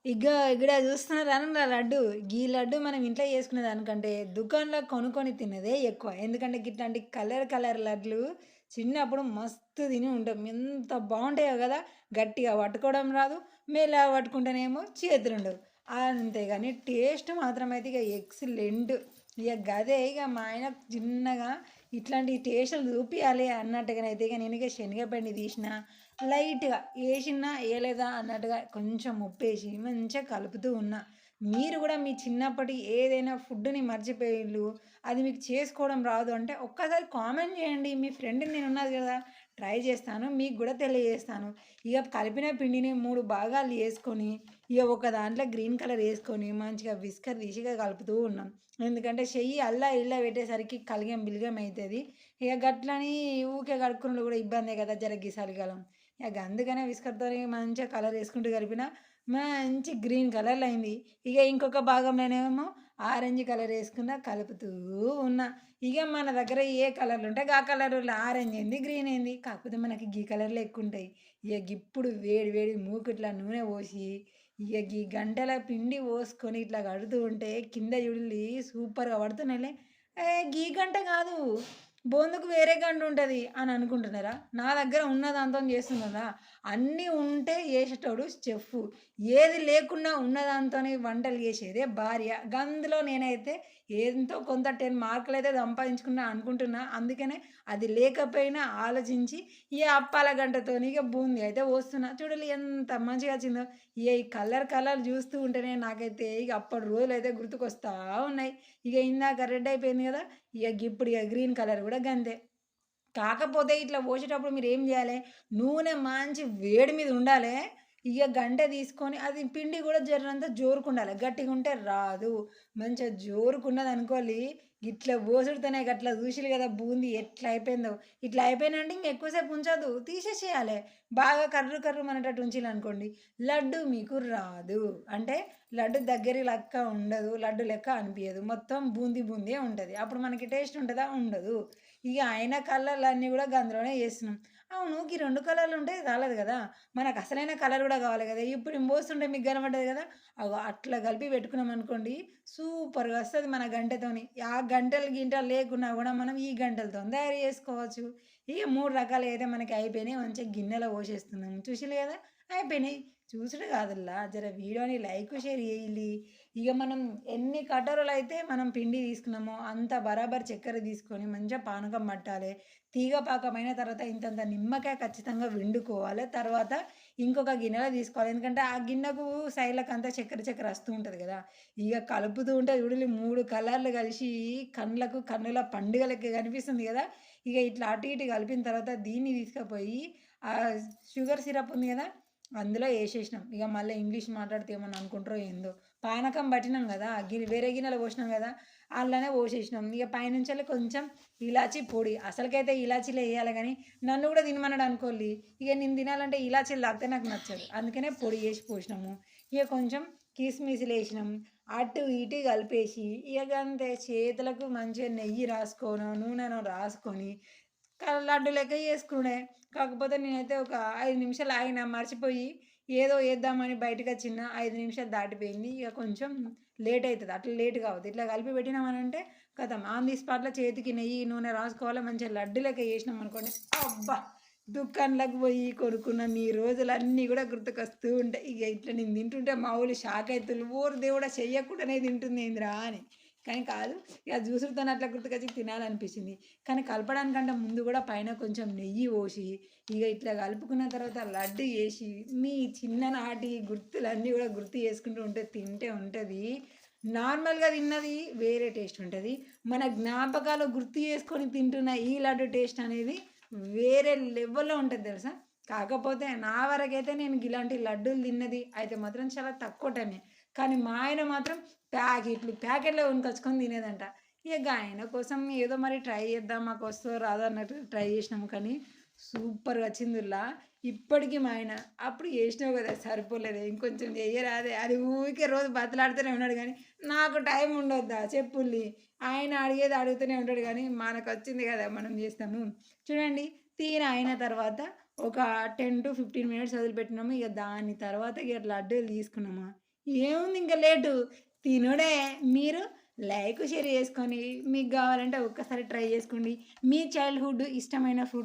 ఇగ ఇక్కడ చూస్తున్నారనండి లడ్డు. గీ లడ్డు మనం ఇంట్లో చేసుకునే దానికంటే దుకాణంలో కొనుక్కొని తిన్నదే ఎక్కువ. ఎందుకంటే గిట్లాంటి కలర్ కలర్ లడ్లు చిన్నప్పుడు మస్తు తిని ఉంటాం. ఎంత బావుంటాయో గదా! గట్టిగా పట్టుకోవడం రాదు. మెల్లగా పట్టుకుంటేనేమో చేతులుండవు. అంతేగాని టేస్ట్ మాత్రం అయితే ఇగ ఎక్సలెంట్. ఇగ గదే ఇగ మా ఆయనకు చిన్నగా ఇట్లాంటి టేస్టులు చూపియాలి అన్నట్టుగానైతే ఇగ నేను ఇగ శనగపిండి తీసిన లైట్‌గా ఏషిన్నా, ఏయలేదా అన్నట్టుగా కొంచెం ఉప్పేసి మంచిగా కలుపుతూ ఉన్నా. మీరు గూడా మీ చిన్నప్పటి ఏదైనా ఫుడ్‌ని మర్చిపోయిన్లు, అది మీకు చేసుకోవడం రాదు అంటే ఒక్కసారి కామెంట్ చేయండి. మీ ఫ్రెండ్‌ని నేనున్నది గదా! ట్రై చేస్తాను. మీకు గూడా తెలియజేస్తాను. ఇగ కలిపిన పిండిని 3 భాగాలు చేసుకొని, ఇగ ఒక దాంట్లో గ్రీన్ కలర్ ఏసుకొని మంచిగా విస్కర్ తీసి ఇగ కలుపుతూ ఉన్నాం. ఎందుకంటే చెయ్యి అల్లా ఇల్లా పెట్టేసరికి కలగం బిలగం అయితది. ఇగ గట్లని ఊకే కడుక్కునుడు గూడా ఇబ్బందే గదా! జర ఈ చలికాలం. ఇగ అందుకనే విస్కర్‌తోని మంచిగా కలర్ యేసుకుంటూ కలిపిన మంచి గ్రీన్ కలర్‌లో అయింది. ఇగ ఇంకొక భాగంలోనేమో ఆరెంజ్ కలర్ యేసుకున్న కలుపుతూ ఉన్నా. ఇగ మన దగ్గర ఏ కలర్‌లుంటే గా కలర్‌లో ఆరెంజ్ ఏంది, గ్రీన్ ఏంది. కాకపోతే మనకి గీ కలర్‌లో ఎక్కువుంటాయి. ఇగ గిప్పుడు వేడి వేడి మూకుట్ల నూనె పోసి, ఇగ గీ గంటెల పిండి పోసుకొని ఇట్లా కడుతూ ఉంటే కింద చూడుల్లి సూపర్‌గా పడుతున్నాయిలే. గీ గంట కాదు. బొందుకు వేరే గంటుంటది అని అనుకుంటున్నారా? నా దగ్గర ఉన్న దాంతోని చేస్తున్నా కదా! అన్నీ ఉంటే చేసేటోడు చెఫ్ఫు. ఏది లేకున్నా ఉన్న దాంతోని వంటలు చేసేదే భార్య. గందులో నేనైతే ఎంతో కొంత 10 మార్కులైతే సంపాదించుకున్నా అనుకుంటున్నా. అందుకనే అది లేకపోయినా ఆలోచించి ఈ అప్పాల గంటతోని ఇగ బూందీ అయితే పోస్తున్నా. చూడుల్లి ఎంత మంచిగా వచ్చిందో. ఇగ ఈ కలర్ కలర్ చూస్తూ ఉంటేనే నాకైతే ఇగ అప్పటి రోజులైతే గుర్తుకొస్తా ఉన్నాయి. ఇగ ఇందాక రెడ్ అయిపోయింది కదా! ఇగ గిప్పుడు ఇగ గ్రీన్ కలర్ గూడా గంతే. కాకపోతే ఇట్లా పోసేటప్పుడు మీరేం జేయాలే, నూనె మంచి వేడి మీద ఉండాలే. ఇగ గంటె తీసుకొని అది పిండి గూడా జర్రంత జోరుకుండాలే. గట్టిగుంటే రాదు. మంచిగా జోరుకున్నదనుకోల్లి, ఇట్లా పోసుడుతోనే గట్ల జూషిర్రు గదా! బూందీ ఎట్లా అయిపోయిందో. ఇట్లా అయిపోయినంటే ఇంక ఎక్కువ సేపు ఉంచొద్దు. తీసేసేయాలే. బాగా కర్రు కర్రుమనేటట్టు ఉంచిల్లనుకోండి, లడ్డు మీకు రాదు. అంటే లడ్డు దగ్గరి లెక్క ఉండదు. లడ్డు లెక్క అనిపియదు. మొత్తం బూందీ బూందే ఉంటది. అప్పుడు మనకి టేస్ట్ ఉంటదా? ఉండదు. ఇగ ఆయన కలర్‌లన్నీ గూడా గందులోనే జేస్తున్నాం. అవును. గీ 2 కలర్‌లుంటే చాలదు గదా! మనకు అసలైన కలర్ గూడా గావాలి గదా! ఇప్పుడు నేను పోస్తుంటే మీకు గనపడ్డది గదా! అగో అట్లా కలిపి పెట్టుకున్నామనుకోండి సూపర్‌గా వస్తది మన గంటెతోని. ఆ గంటెలు గింటెలు లేకున్నా గూడా మనం ఈ గంటెలతోని తయారు జేసుకోవచ్చు. ఇగ 3 రకాలైతే మనకి అయిపోయినాయి. మంచిగా గిన్నెలో పోసేస్తున్నాం. చూసిర్రు గదా! అయిపోయినాయి. చూసుడు గాదుల్లా జర వీడియోని లైక్, షేర్ జేయిల్లి. ఇగ మనం ఎన్ని కటోరలైతే మనం పిండి తీసుకున్నామో, అంత బరాబర్ చక్కెర తీసుకొని మంచిగా పానకం పట్టాలే. తీగ పాకమైన తర్వాత ఇంతంత నిమ్మకాయ ఖచ్చితంగా పిండుకోవాలే. తర్వాత ఇంకొక గిన్నెలో తీసుకోవాలి. ఎందుకంటే, ఆ గిన్నెకు సైడ్‌లకంతా చక్కెర చక్కెర వస్తూ ఉంటది గదా! ఇగ కలుపుతూ ఉంటే చూడుల్లి 3 కలర్లు కలిసి కండ్లకు కన్నుల పండుగ లెక్క కనిపిస్తుంది గదా! ఇగ ఇట్లా అటు ఇటు కలిపిన తర్వాత దీన్ని తీసుకపోయి షుగర్ సిరప్ ఉంది గదా! అందులో ఏసేసినాం. ఇగ మళ్ళా ఇంగ్లీష్ మాట్లాడితే ఏమన్నా అనుకుంటారో ఏందో. పానకం పట్టినాం గదా! వేరే గిన్నెలో పోసినాం గదా! అందులోనే పోసేసినాం. ఇగ పైనుంచెల్లి కొంచెం ఇలాచీ పొడి. అసలుకైతే ఇలాచీలే ఎయాలి గానీ, నన్ను గూడా తినమన్నాడు అనుకోల్లి. ఇగ నేను తినాలంటే ఇలాచీలు తాగితే నాకు నచ్చదు. అందుకనే పొడి ఏసి పోసినాము. ఇగ కొంచెం కిస్మిస్‌లేసినాం. అటు ఇటు కలిపేసి ఇగ గంతే చేతులకు మంచిగా నెయ్యి రాసుకోనో, నూనెనో రాసుకొని లడ్డు లెక్క చేసుకునుడే. కాకపోతే నేనైతే ఒక 5 నిమిషాలు ఆగిన మర్చిపోయి ఏదో ఏద్దామని బయటకొచ్చిన 5 నిమిషాలు దాటిపోయింది. ఇగ కొంచెం లేట్ అయితది. అట్లా లేట్ కావద్దు. ఇట్లా కలిపి పెట్టినామనంటే ఖతం ఆన్ ది స్పాట్‌లో చేతికి నెయ్యి, నూనె రాసుకోవాలి. మంచిగా లడ్డు లెక్క చేసినామనుకోండి అబ్బా! దుకాణంలోకి పోయి కొనుక్కున్న ఈ రోజులన్నీ గూడా గుర్తుకొస్తూ ఉంటాయి. ఇగ ఇట్లా నేను తింటుంటే మా వోళ్ళు షాక్ అయితుర్రు. ఓరి దేవుడా! చెయ్యకుండానే తింటుందేందిరా అని. కానీ కాదు. ఇగ జూసుడుతోని అట్లా గుర్తుకొచ్చి తినాలనిపించింది. కానీ కలపడానికంటే ముందు గూడా పైన కొంచెం నెయ్యి పోసి, ఇగ ఇట్లా కలుపుకున్న తర్వాత లడ్డు చేసి, మీ చిన్ననాటి గుర్తులన్నీ గూడా గుర్తు చేసుకుంటూ ఉంటే తింటే ఉంటది. నార్మల్‌గా తిన్నది వేరే టేస్ట్ ఉంటది. మన జ్ఞాపకాలు గుర్తు చేసుకొని తింటున్న ఈ లడ్డు టేస్ట్ అనేది వేరే లెవెల్‌లో ఉంటది తెలుసా! కాకపోతే నా వరకైతే నేను గిలాంటి లడ్డూలు తిన్నది అయితే మాత్రం చాలా తక్కువ టైమే. కానీ మా ఆయన మాత్రం ప్యాకెట్‌లో కొనుకొచ్చుకొని తినేదంట. ఇగ ఆయన కోసం ఏదో మరి ట్రై చేద్దాం మాకొస్తదో రాదో అన్నట్టు ట్రై చేసినాము. కానీ సూపర్‌గా వచ్చిందిల్లా. ఇప్పటికి మా ఆయన "అప్పుడు చేసినావు కదా! సరిపోలేదే ఇంకొంచెం చెయ్యరాదే" అని ఊరికే రోజు బతిలాడుతూనే ఉన్నాడు గానీ, నాకు టైం ఉండొద్దా చెప్పుల్లి. ఆయన అడిగేది అడుగుతూనే ఉంటాడు గానీ, మనకొచ్చింది కదా! మనం చేస్తాము. చూడండి తీరా అయిన తర్వాత ఒక 10-15 మినిట్స్ వదిలిపెట్టినాము. ఇగ దాని తర్వాత ఇగ లడ్డూలు తీసుకున్నాము. ఏముంది ఇంక లేటు. తినుడే. మీరు లైక్, షేర్ చేసుకొని మీకు గావాలంటే ఒక్కసారి ట్రై చేసుకోండి. మీ చైల్డ్‌హుడ్ ఇష్టమైన ఫుడ్